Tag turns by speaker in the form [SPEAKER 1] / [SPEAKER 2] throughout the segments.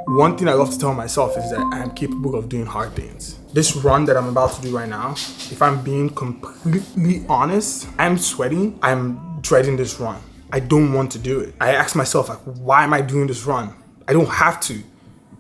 [SPEAKER 1] One thing I love to tell myself is that I am capable of doing hard things. This run that I'm about to do right now, if I'm being completely honest, I'm sweating. I'm dreading this run. I don't want to do it. I ask myself, like, why am I doing this run? I don't have to.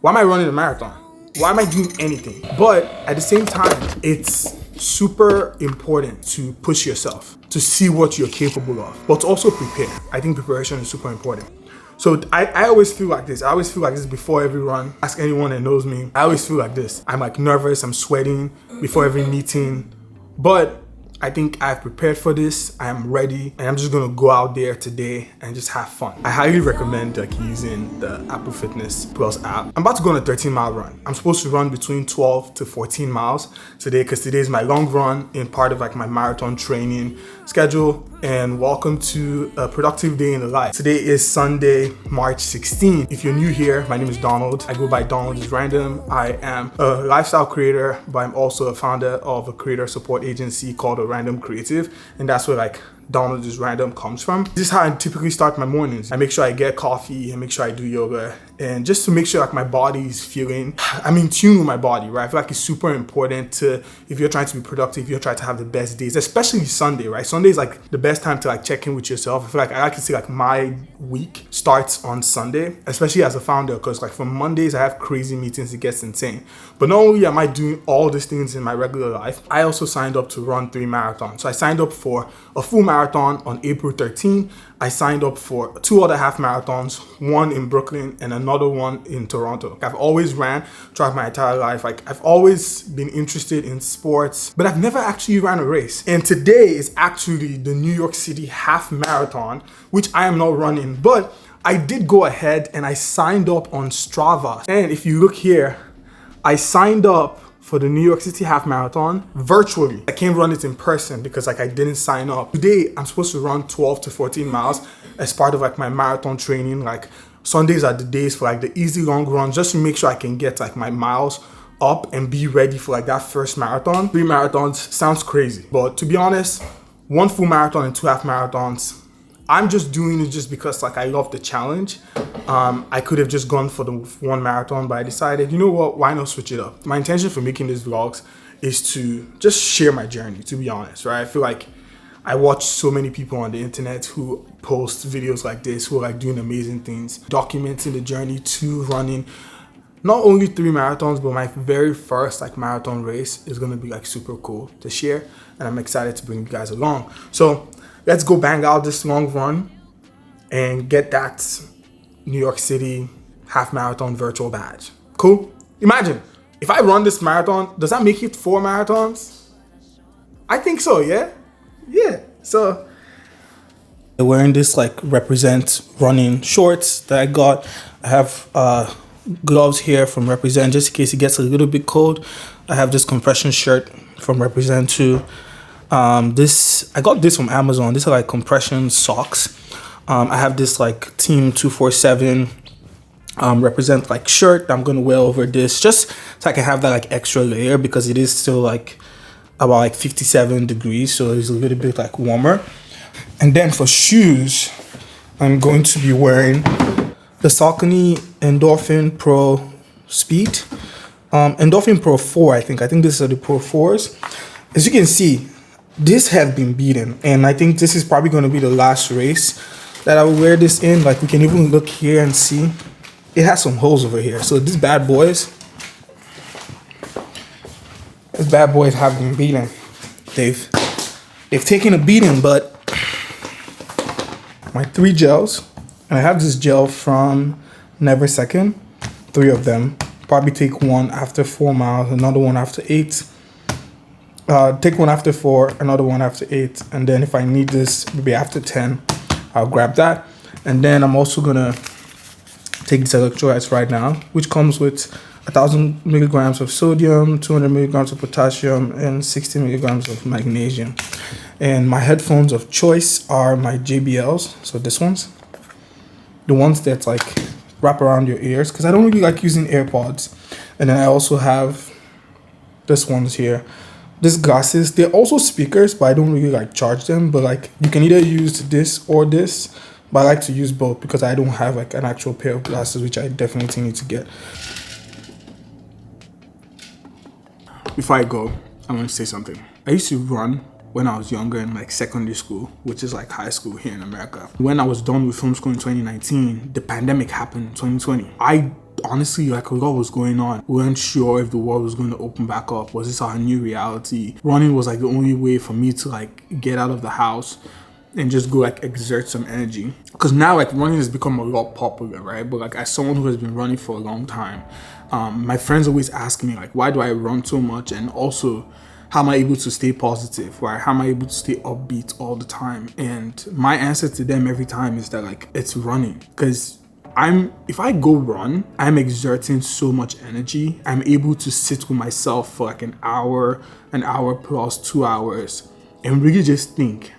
[SPEAKER 1] Why am I running a marathon? Why am I doing anything? But at the same time, it's super important to push yourself, to see what you're capable of, but to also prepare. I think preparation is super important. So I always feel like this. I always feel like this before every run. Ask anyone that knows me. I always feel like this. I'm like nervous, I'm sweating before every meeting. But I think I've prepared for this. I am ready, and I'm just gonna go out there today and just have fun. I highly recommend using the Apple Fitness Plus app. I'm about to go on a 13-mile run. I'm supposed to run between 12 to 14 miles today because today is my long run in part of my marathon training schedule. And welcome to a productive day in the life. Today is Sunday, March 16. If you're new here, my name is Donald. I go by Donald is Random. I am a lifestyle creator, but I'm also a founder of a creator support agency called A Random Creative. And that's where Donald is Random comes from. This is how I typically start my mornings. I make sure I get coffee and make sure I do yoga, and just to make sure my body is feeling, I'm in tune with my body, right? I feel like it's super important to, if you're trying to be productive, if you're trying to have the best days, especially Sunday, right? Sunday is the best time to check in with yourself. I feel like I like to say my week starts on Sunday, especially as a founder, because from Mondays I have crazy meetings, it gets insane. But not only am I doing all these things in my regular life, I also signed up to run 3 marathons. So I signed up for a full marathon on April 13. I signed up for 2 other half marathons, one in Brooklyn and another one in Toronto. I've always ran throughout my entire life. I've always been interested in sports, but I've never actually ran a race. And today is actually the New York City half marathon, which I am not running, but I did go ahead and I signed up on Strava. And if you look here, I signed up for the New York City half marathon virtually. I can't run it in person because I didn't sign up. Today, I'm supposed to run 12 to 14 miles as part of my marathon training. Sundays are the days for the easy long runs, just to make sure I can get my miles up and be ready for that first marathon. 3 marathons sounds crazy, but to be honest, 1 full marathon and 2 half marathons, I'm just doing it just because I love the challenge. I could have just gone for the 1 marathon, but I decided, you know what, why not switch it up? My intention for making these vlogs is to just share my journey, to be honest, right? I feel like I watch so many people on the internet who post videos like this, who are doing amazing things, documenting the journey to running not only 3 marathons, but my very first marathon race is gonna be super cool to share, and I'm excited to bring you guys along. So let's go bang out this long run and get that New York City half marathon virtual badge. Cool? Imagine, if I run this marathon, does that make it 4 marathons? I think so, yeah? Yeah, so. Wearing this Represent running shorts that I got. I have gloves here from Represent, just in case it gets a little bit cold. I have this compression shirt from Represent too. I got this from Amazon. These are compression socks. I have this Team 247 Represent shirt I'm gonna wear over this, just so I can have that extra layer, because it is still about 57 degrees, so it's a little bit warmer. And then for shoes, I'm going to be wearing the Saucony Endorphin Pro Speed, Endorphin Pro 4. I think these are the Pro 4s. As you can see, this has been beaten, and I think this is probably going to be the last race that I will wear this in. We can even look here and see it has some holes over here. So these bad boys have been beaten. They've taken a beating, but my 3 gels, and I have this gel from Never Second, 3 of them. Probably take 1 after 4 miles, another 1 after 8. Take 1 after 4, another 1 after 8, and then if I need this maybe after 10, I'll grab that. And then I'm also gonna take this electrolytes right now, which comes with 1,000 milligrams of sodium, 200 milligrams of potassium, and 60 milligrams of magnesium. And my headphones of choice are my JBLs, so this ones, the ones that wrap around your ears, because I don't really like using AirPods. And then I also have this ones here. These glasses, they're also speakers, but I don't really charge them. But you can either use this or this But I like to use both because I don't have like an actual pair of glasses, which I definitely need to get. Before I go, I want to say something. I used to run when I was younger in like secondary school, which is like high school here in America. When I was done with film school in 2019, the pandemic happened in 2020. I honestly, like, a lot was going on. We weren't sure if the world was going to open back up. Was this our new reality? Running was like the only way for me to like get out of the house and just go like exert some energy. Because now like running has become a lot popular, right? But like as someone who has been running for a long time, my friends always ask me like, why do I run so much? And also, how am I able to stay positive, right? How am I able to stay upbeat all the time? And my answer to them every time is that like, it's running. Because if I go run, I'm exerting so much energy. I'm able to sit with myself for like an hour plus 2 hours and really just think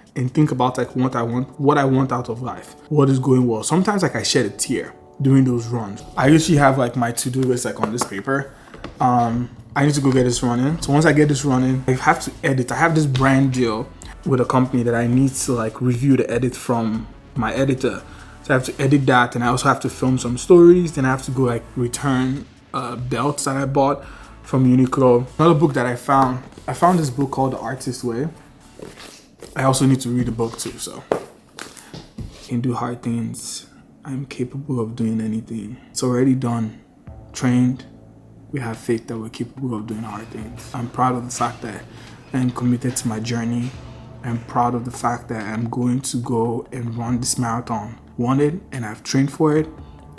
[SPEAKER 1] about like what I want out of life, what is going well. Sometimes like I shed a tear during those runs. I usually have like my to-do list like on this paper. I need to go get this running. So once I get this running, I have to edit. I have this brand deal with a company that I need to like review the edit from my editor. So I have to edit that, and I also have to film some stories. Then I have to go like return belts that I bought from Uniqlo. Another book that I found this book called The Artist Way. I also need to read the book too, so I can do hard things. I'm capable of doing anything. It's already done. Trained. We have faith that we're capable of doing hard things. I'm proud of the fact that I'm committed to my journey. I'm proud of the fact that I'm going to go and run this marathon. Wanted, and I've trained for it,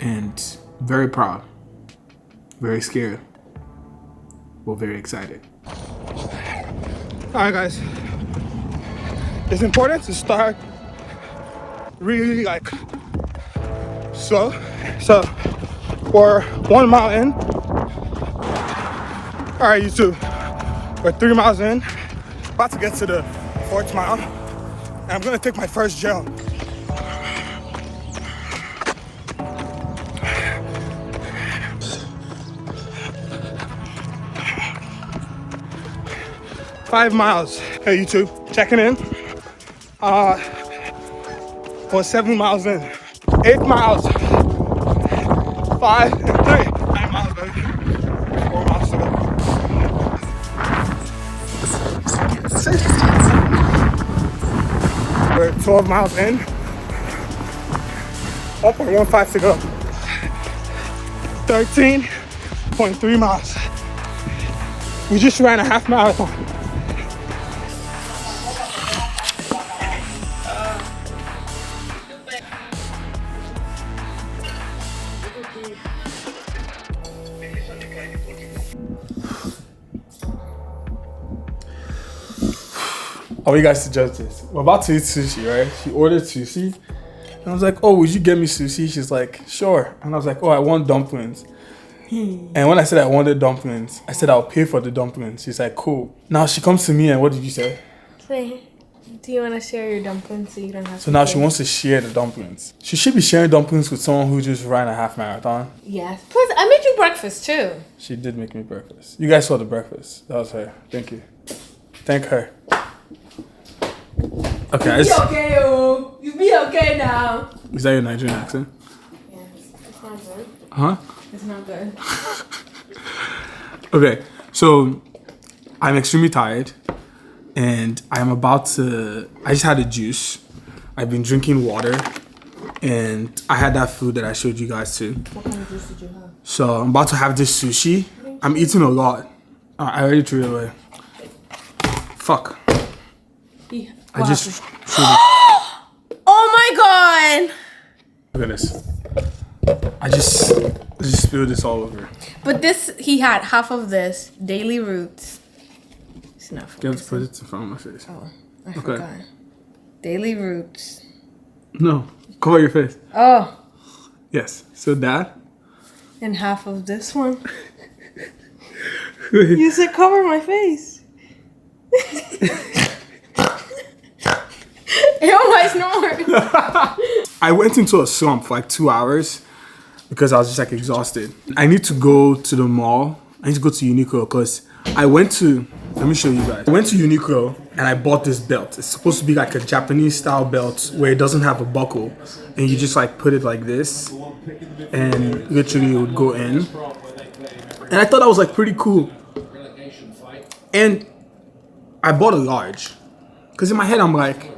[SPEAKER 1] and very proud, very scared, but very excited. All right, guys. It's important to start really like slow. So we're 1 mile in. All right, you two. We're 3 miles in. About to get to the 4th mile. And I'm gonna take my first gel. Five miles. Hey, you two. Checking in. We're 7 miles in. 8 miles. 5 and 3. 9 miles, baby. 4 miles to go. 6. We're 12 miles in. 1.15 to go. 13.3 miles. We just ran a half marathon. I want you guys to judge this. We're about to eat sushi, right? She ordered sushi. And I was like, oh, would you get me sushi? She's like, sure. And I was like, oh, I want dumplings. And when I said I wanted dumplings, I said I'll pay for the dumplings. She's like, cool. Now she comes to me and what did you say?
[SPEAKER 2] Say, do you want to share your dumplings so you don't have to
[SPEAKER 1] So now she wants to share the dumplings. She should be sharing dumplings with someone who just ran a half marathon.
[SPEAKER 2] Yes. Plus, I made you breakfast too.
[SPEAKER 1] She did make me breakfast. You guys saw the breakfast. That was her. Thank you. Thank her. Okay.
[SPEAKER 2] You be okay, oh. You be okay now.
[SPEAKER 1] Is that your Nigerian accent?
[SPEAKER 2] Yes. It's not good.
[SPEAKER 1] Huh?
[SPEAKER 2] It's not good.
[SPEAKER 1] Okay. So I'm extremely tired and I'm about to, I just had a juice. I've been drinking water and I had that food that I showed you guys too.
[SPEAKER 2] What kind of juice did you have?
[SPEAKER 1] So I'm about to have this sushi. I'm eating a lot. I already threw it away. Fuck.
[SPEAKER 2] Yeah.
[SPEAKER 1] I just threw it.
[SPEAKER 2] Oh my god!
[SPEAKER 1] Look at this. I just spilled this all over.
[SPEAKER 2] But this, he had half of this Daily Roots. It's not for
[SPEAKER 1] You have to put it in front of my face.
[SPEAKER 2] Oh, I forgot. Daily Roots.
[SPEAKER 1] No, cover your face.
[SPEAKER 2] Oh.
[SPEAKER 1] Yes. So that.
[SPEAKER 2] And half of this one. You said cover my face. Ew, my snort.
[SPEAKER 1] I went into a slump for like 2 hours because I was just like exhausted. I need to go to the mall. I need to go to Uniqlo because I went to Let me show you guys. I went to Uniqlo and I bought this belt. It's supposed to be like a Japanese style belt where it doesn't have a buckle, and you just like put it like this, and literally it would go in. And I thought that was like pretty cool. And I bought a large, because in my head I'm like,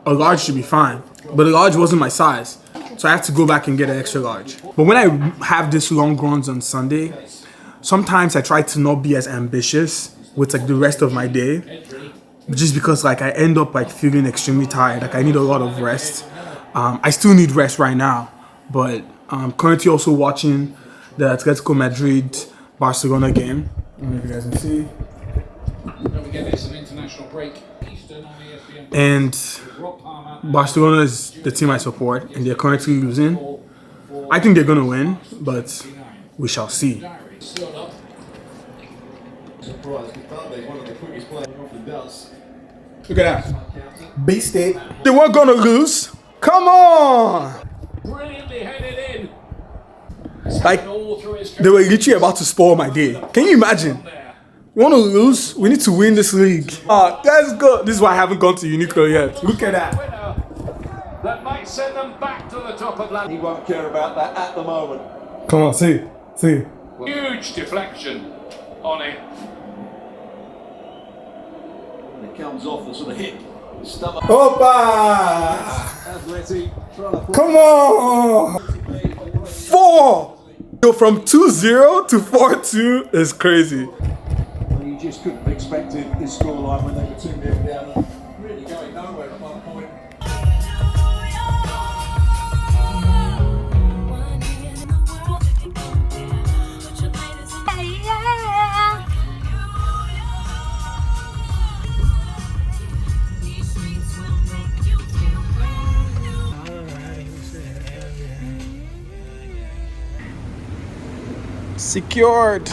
[SPEAKER 1] a large should be fine, but a large wasn't my size, so I have to go back and get an extra large. But when I have this long runs on Sunday, sometimes I try to not be as ambitious with like the rest of my day, just because like I end up like feeling extremely tired. Like I need a lot of rest. I still need rest right now, but I'm currently also watching the Atletico Madrid Barcelona game. I don't know if you guys can see. And Barcelona is the team I support, and they're currently losing. I think they're gonna win, but we shall see. Look at that. B-State. They weren't gonna lose. Come on!
[SPEAKER 3] Brilliantly headed in.
[SPEAKER 1] Like, they were literally about to spoil my day. Can you imagine? We want to lose? We need to win this league. Let's go. This is why I haven't gone to Uniqlo yet. Look at that.
[SPEAKER 3] That might send them back to the top of land.
[SPEAKER 4] He won't care about that at the moment.
[SPEAKER 1] Come on, see.
[SPEAKER 3] Huge deflection on it.
[SPEAKER 4] And it comes off the sort of hip, stomach.
[SPEAKER 1] Opa!
[SPEAKER 4] Atleti trying to put
[SPEAKER 1] Come on! 4! Go from 2-0 to 4-2 is crazy.
[SPEAKER 4] you just couldn't have expected this scoreline when they were 2-0 down and really going nowhere at one point.
[SPEAKER 1] Secured.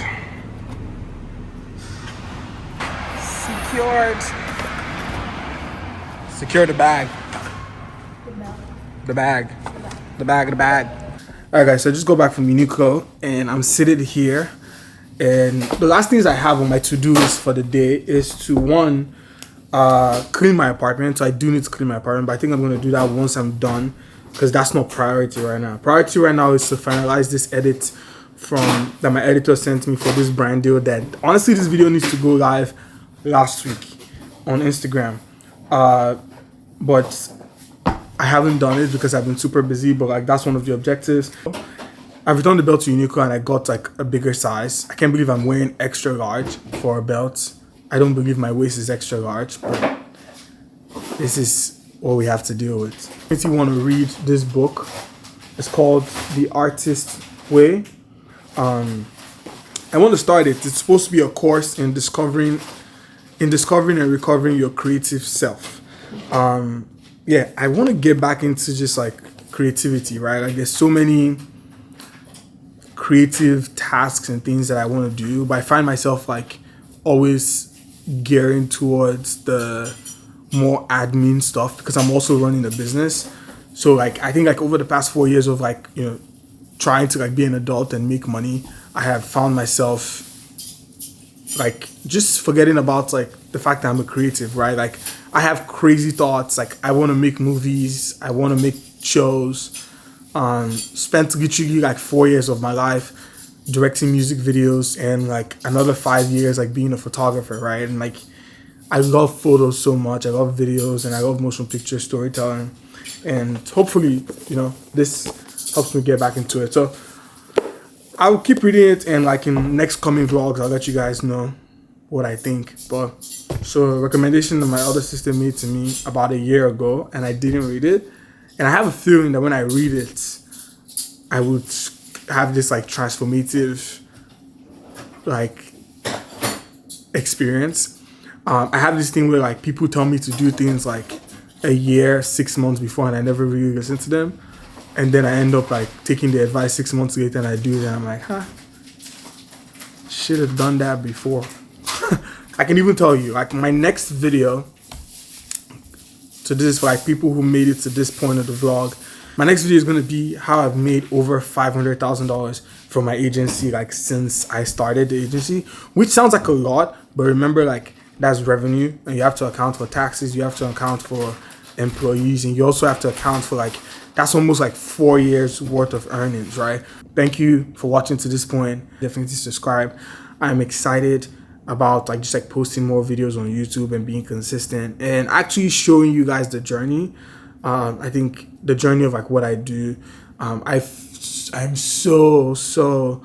[SPEAKER 1] Secure the bag. The bag. Alright guys, so I just got back from Uniqlo and I'm seated here. And the last things I have on my to-do list for the day is to clean my apartment. So I do need to clean my apartment, but I think I'm going to do that once I'm done, because that's not priority right now. Priority right now is to finalize this edit that my editor sent me for this brand deal that honestly this video needs to go live last week on Instagram, but I haven't done it because I've been super busy, but like that's one of the objectives. I've returned the belt to Uniqlo and I got like a bigger size. I can't believe I'm wearing extra large for a belt. I don't believe my waist is extra large, but this is what we have to deal with. If you want to read this book, it's called The Artist Way. I want to start it. It's supposed to be a course in discovering and recovering your creative self. Yeah, I want to get back into just like creativity, right? Like there's so many creative tasks and things that I want to do, but I find myself like always gearing towards the more admin stuff because I'm also running a business. So like I think like over the past 4 years of like, you know, trying to like be an adult and make money, I have found myself like just forgetting about like the fact that I'm a creative, right? Like I have crazy thoughts, like I want to make movies, I want to make shows. Spent literally like 4 years of my life directing music videos and like another 5 years like being a photographer, right? And like I love photos so much, I love videos, and I love motion picture storytelling, and hopefully, you know, this helps me get back into it. So I'll keep reading it, and like in next coming vlogs I'll let you guys know what I think. But so a recommendation that my elder sister made to me about a year ago, and I didn't read it, and I have a feeling that when I read it I would have this like transformative like experience. I have this thing where like people tell me to do things like a year, 6 months before, and I never really listen to them. And then I end up like taking the advice 6 months later and I do it and I'm like, should have done that before. I can even tell you like my next video, so this is for like people who made it to this point of the vlog. My next video is going to be how I've made over $500,000 from my agency like since I started the agency, which sounds like a lot, but remember like that's revenue, and you have to account for taxes, you have to account for employees, and you also have to account for like, that's almost like 4 years worth of earnings, right? Thank you for watching to this point. Definitely subscribe. I'm excited about like just like posting more videos on YouTube and being consistent and actually showing you guys the journey. I think the journey of like what I do. I'm so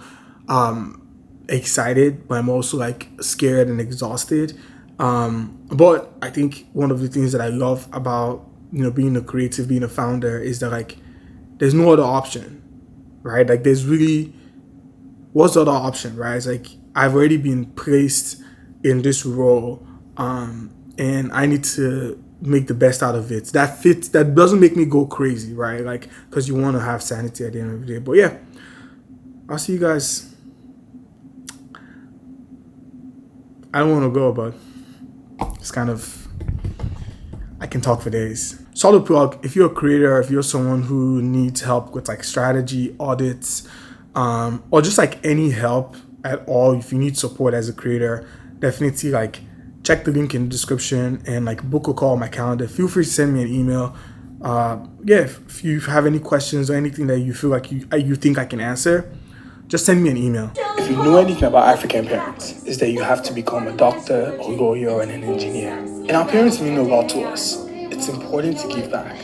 [SPEAKER 1] excited, but I'm also like scared and exhausted. But I think one of the things that I love about, you know, being a creative, being a founder, is that like there's no other option, right? Like there's really, what's the other option, right? It's like I've already been placed in this role, and I need to make the best out of it. That doesn't make me go crazy, right? Like, because you want to have sanity at the end of the day. But yeah, I'll see you guys. I don't want to go, but it's kind of, I can talk for days. Solid plug, if you're a creator, if you're someone who needs help with like strategy, audits, or just like any help at all, if you need support as a creator, definitely like check the link in the description and like book a call on my calendar. Feel free to send me an email. Yeah, if you have any questions or anything that you feel like you think I can answer, just send me an email. If you know anything about African parents, is that you have to become a doctor, a lawyer, and an engineer. And our parents mean a lot to us. It's important to give back.